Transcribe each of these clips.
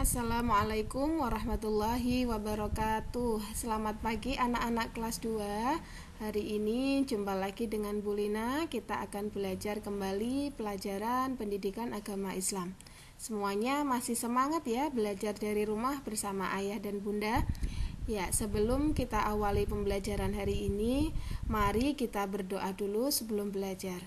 Assalamualaikum warahmatullahi wabarakatuh. Selamat pagi anak-anak kelas 2. Hari ini jumpa lagi dengan Bu Lina. Kita akan belajar kembali pelajaran pendidikan agama Islam. Semuanya masih semangat ya belajar dari rumah bersama ayah dan bunda. Ya, sebelum kita awali pembelajaran hari ini, mari kita berdoa dulu sebelum belajar.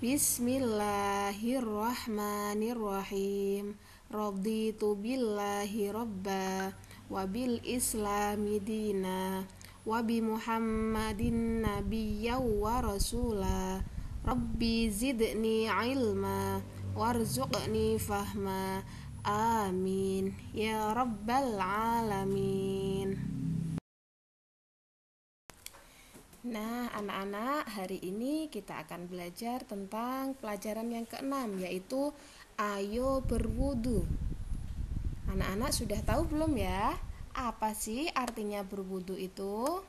Bismillahirrahmanirrahim. Raditu billahi robba wabil islami dina wabi muhammadin nabiyya wa rasula rabbi zidni ilma warzuqni fahma amin ya rabbal alamin. Nah, anak-anak, hari ini kita akan belajar tentang pelajaran yang ke-6, yaitu ayo berwudu. Anak-anak sudah tahu belum ya? Apa sih artinya berwudu itu?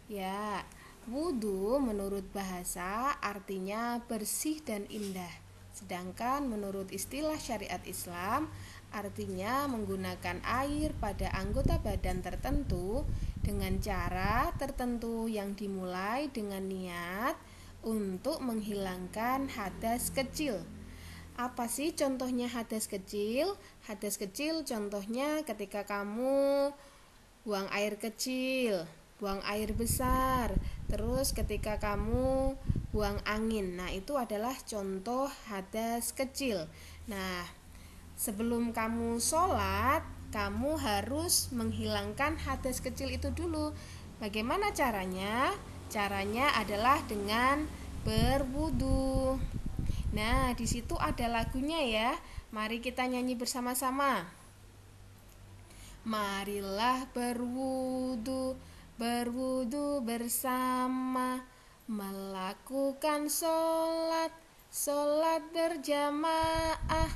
Ya, wudu menurut bahasa artinya bersih dan indah. Sedangkan menurut istilah syariat Islam, artinya menggunakan air pada anggota badan tertentu dengan cara tertentu yang dimulai dengan niat untuk menghilangkan hadas kecil. Apa sih contohnya hadas kecil? Hadas kecil contohnya ketika kamu buang air kecil, buang air besar, terus ketika kamu buang angin. Nah, itu adalah contoh hadas kecil. Nah, sebelum kamu sholat, kamu harus menghilangkan hadas kecil itu dulu. Bagaimana caranya? Caranya adalah dengan berwudu. Nah, di situ ada lagunya ya. Mari kita nyanyi bersama-sama. Marilah berwudu, berwudu bersama, melakukan sholat, sholat berjamaah.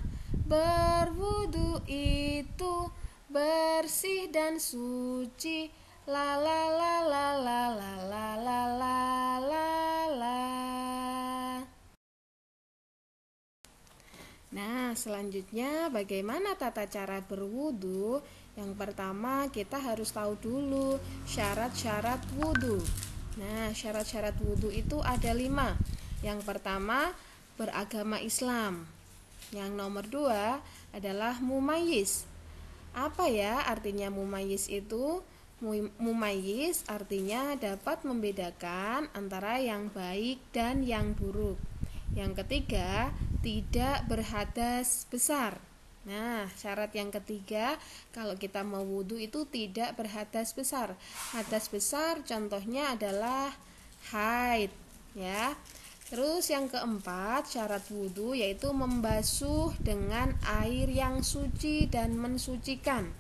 Berwudu itu bersih dan suci. La la la la la la la la la la la. Nah, selanjutnya bagaimana tata cara berwudu? Yang pertama kita harus tahu dulu syarat-syarat wudu. Nah, syarat-syarat wudu itu ada 5. Yang pertama, beragama Islam. Yang nomor 2 adalah mumayyiz. Apa ya artinya mumayyiz itu? Mumayyiz artinya dapat membedakan antara yang baik dan yang buruk. Yang ketiga, tidak berhadas besar. Nah, syarat yang ketiga, kalau kita mau wudu itu tidak berhadas besar. Hadas besar contohnya adalah haid, ya. Terus yang keempat, syarat wudu yaitu membasuh dengan air yang suci dan mensucikan.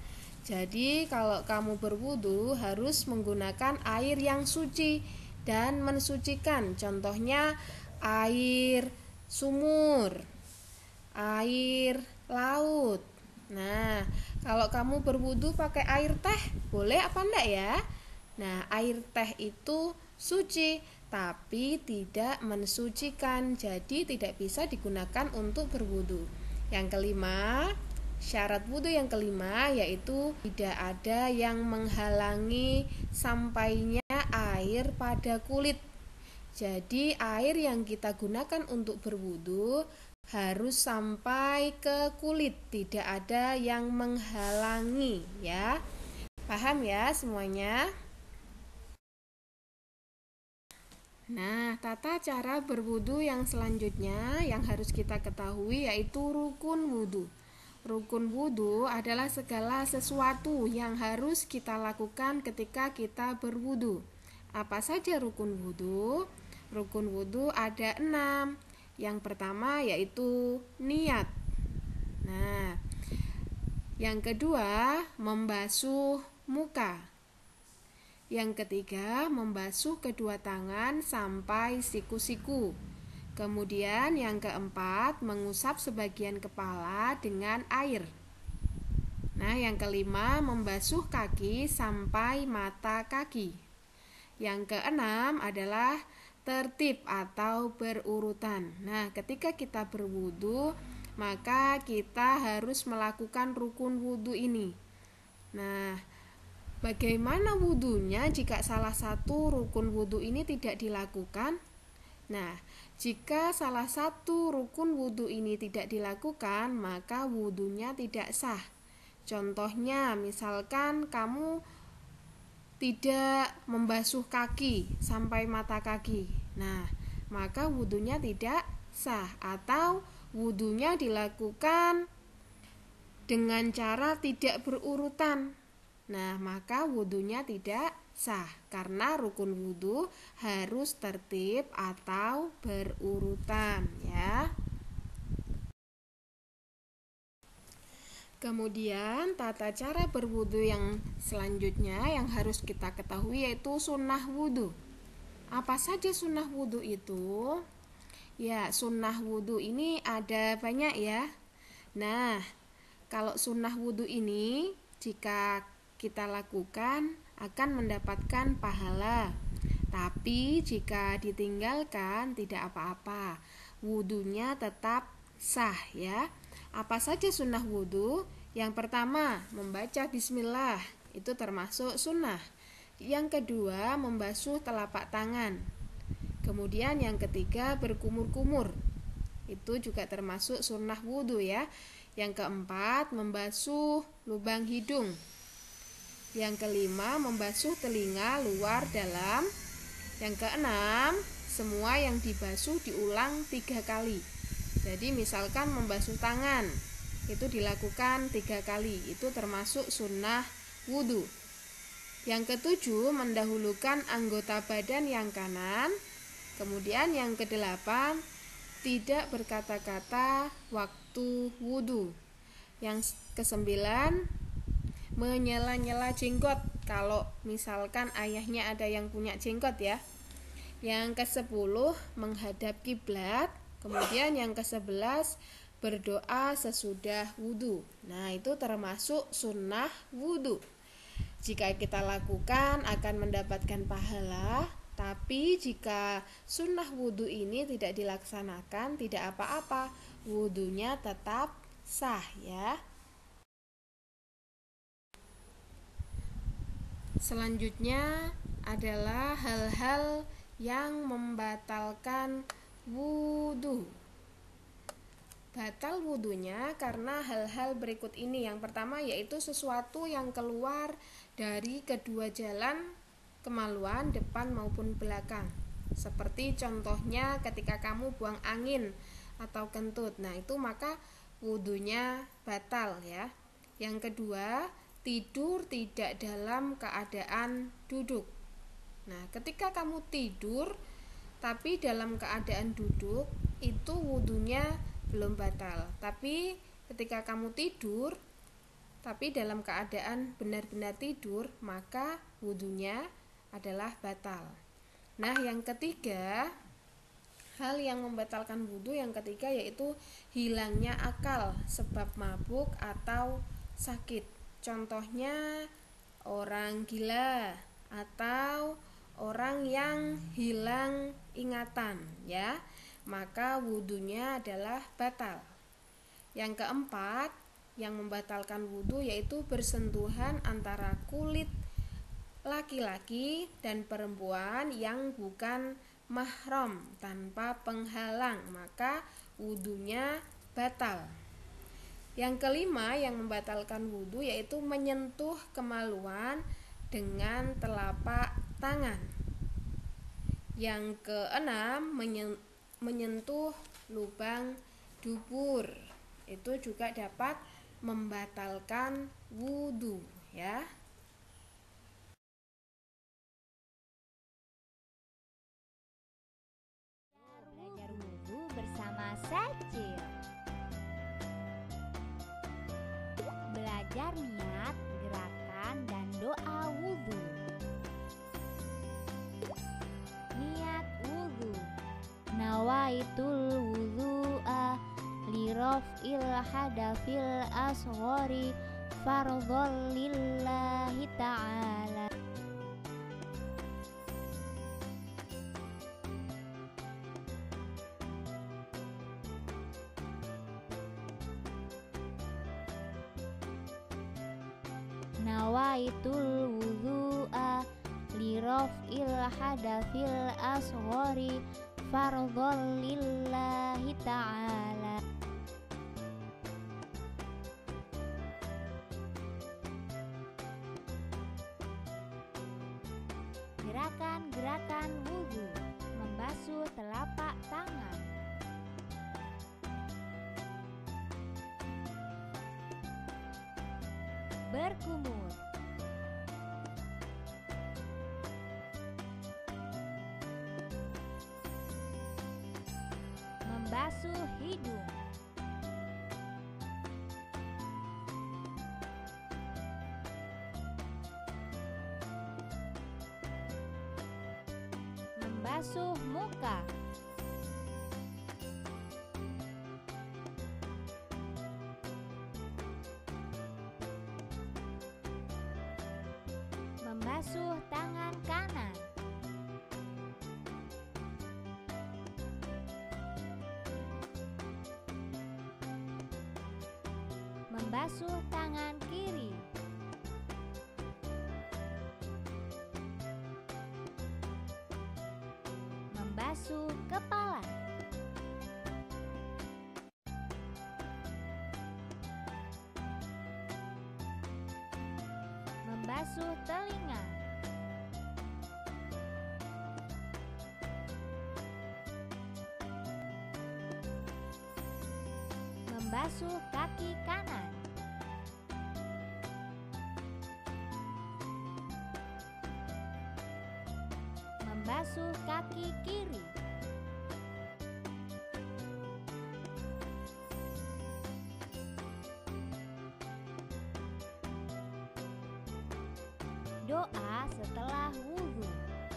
Jadi kalau kamu berwudu harus menggunakan air yang suci dan mensucikan. Contohnya air sumur, air laut. Nah, kalau kamu berwudu pakai air teh, boleh apa enggak ya? Nah, air teh itu suci, tapi tidak mensucikan, jadi tidak bisa digunakan untuk berwudu. Yang kelima, syarat wudu yang kelima yaitu tidak ada yang menghalangi sampainya air pada kulit. Jadi air yang kita gunakan untuk berwudu harus sampai ke kulit, tidak ada yang menghalangi ya. Paham ya semuanya? Nah, tata cara berwudu yang selanjutnya yang harus kita ketahui yaitu rukun wudu. Rukun wudu adalah segala sesuatu yang harus kita lakukan ketika kita berwudu. Apa saja rukun wudu? Rukun wudu ada 6. Yang pertama yaitu niat. Nah, yang kedua membasuh muka. Yang ketiga, membasuh kedua tangan sampai siku-siku. Kemudian yang keempat, mengusap sebagian kepala dengan air. Nah, yang kelima, membasuh kaki sampai mata kaki. Yang keenam adalah tertib atau berurutan. Nah, ketika kita berwudu, maka kita harus melakukan rukun wudhu ini. Nah, bagaimana wudhunya jika salah satu rukun wudhu ini tidak dilakukan? Nah, jika salah satu rukun wudhu ini tidak dilakukan, maka wudhunya tidak sah. Contohnya, misalkan kamu tidak membasuh kaki sampai mata kaki. Nah, maka wudhunya tidak sah, atau wudhunya dilakukan dengan cara tidak berurutan. Nah, maka wudhunya tidak sah karena rukun wudhu harus tertib atau berurutan, ya. Kemudian tata cara berwudu yang selanjutnya yang harus kita ketahui yaitu sunnah wudu. Apa saja sunnah wudu itu? Ya, sunnah wudu ini ada banyak ya. Nah, kalau sunnah wudu ini jika kita lakukan akan mendapatkan pahala. Tapi jika ditinggalkan tidak apa-apa, wudunya tetap sah ya. Apa saja sunnah wudhu? Yang pertama, membaca bismillah, itu termasuk sunnah. Yang kedua, membasuh telapak tangan. Kemudian yang ketiga, berkumur-kumur, itu juga termasuk sunnah wudhu ya. Yang keempat, membasuh lubang hidung. Yang kelima, membasuh telinga luar dalam. Yang keenam, semua yang dibasuh diulang 3 kali. Jadi misalkan membasuh tangan itu dilakukan 3 kali, itu termasuk sunnah wudhu. Yang ketujuh, mendahulukan anggota badan yang kanan. Kemudian yang kedelapan, tidak berkata-kata waktu wudhu. Yang kesembilan, menyela-nyela jenggot kalau misalkan ayahnya ada yang punya jenggot ya. Yang ke-10, menghadap kiblat. Kemudian yang ke-11, berdoa sesudah wudhu. Nah, itu termasuk sunnah wudhu. Jika kita lakukan akan mendapatkan pahala. Tapi jika sunnah wudhu ini tidak dilaksanakan, tidak apa-apa, wudhunya tetap sah ya. Selanjutnya adalah hal-hal yang membatalkan wudhu. Batal wudhunya karena hal-hal berikut ini. Yang pertama yaitu sesuatu yang keluar dari kedua jalan kemaluan depan maupun belakang. Seperti contohnya ketika kamu buang angin atau kentut. Nah, itu maka wudhunya batal ya. Yang kedua, tidur tidak dalam keadaan duduk. Nah, ketika kamu tidur tapi dalam keadaan duduk, itu wudhunya belum batal. Tapi ketika kamu tidur tapi dalam keadaan benar-benar tidur, maka wudhunya adalah batal. Nah, yang ketiga, hal yang membatalkan wudhu yang ketiga yaitu hilangnya akal sebab mabuk atau sakit. Contohnya orang gila atau orang yang hilang ingatan ya, maka wudhunya adalah batal. Yang keempat yang membatalkan wudhu yaitu bersentuhan antara kulit laki-laki dan perempuan yang bukan mahram tanpa penghalang, maka wudhunya batal. Yang kelima yang membatalkan wudhu yaitu menyentuh kemaluan dengan telapak tangan. Yang keenam, menyentuh lubang dubur. Itu juga dapat membatalkan wudhu ya. Belajar wudhu bersama Sajil. Belajar niat, gerakan, dan doa wudhu. Niat wudhu. Nawaitul wudhu'a liraf'il hadafil asghari fardhon lillahi ta'ala. nawaitul wudu'a liraf'il hadafil asghari fardhon lillahi ta'ala. Gerakan-gerakan wudu: membasuh telapak tangan, berkumur, membasuh hidung, membasuh muka, membasuh tangan kanan, membasuh tangan kiri, membasuh kepala, membasuh telinga, membasuh kaki kanan, membasuh kaki kiri, doa setelah wudhu.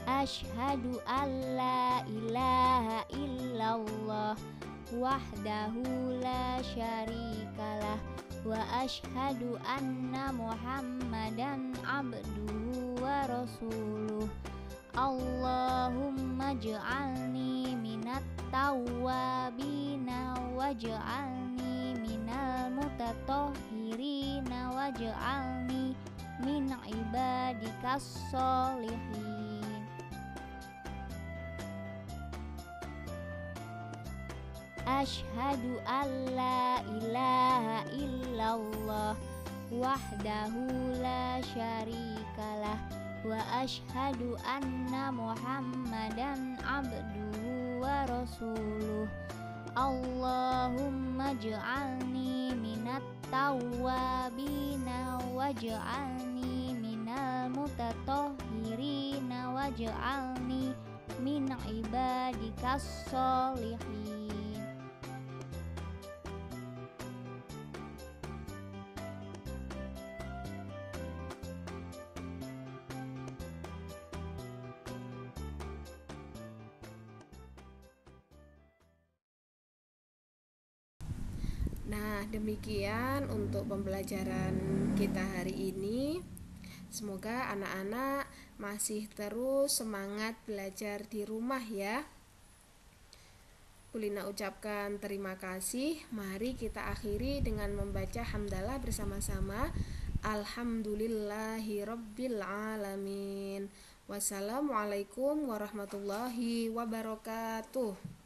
Asyhadu an la ilaha illallah wahdahu la syarikalah wa asyhadu anna muhammadan abduhu wa rasuluh. Allahumma ja'alni minat tawwabina waj'alni minal mutatahhirina waj'alni min ibadikas sholihin. Asyhadu an la ilaha illallah wahdahu la syarikalah wa asyhadu anna muhammadan abduhu wa rasuluh. Allahumma ja'alni minat tawwabina waj'alni minal mutatahhirina waj'alni min ibadikas sholihin. Nah, demikian untuk pembelajaran kita hari ini. Semoga anak-anak masih terus semangat belajar di rumah ya. Kulina ucapkan terima kasih. Mari kita akhiri dengan membaca hamdalah bersama-sama. Alhamdulillahirabbil alamin. Wassalamualaikum warahmatullahi wabarakatuh.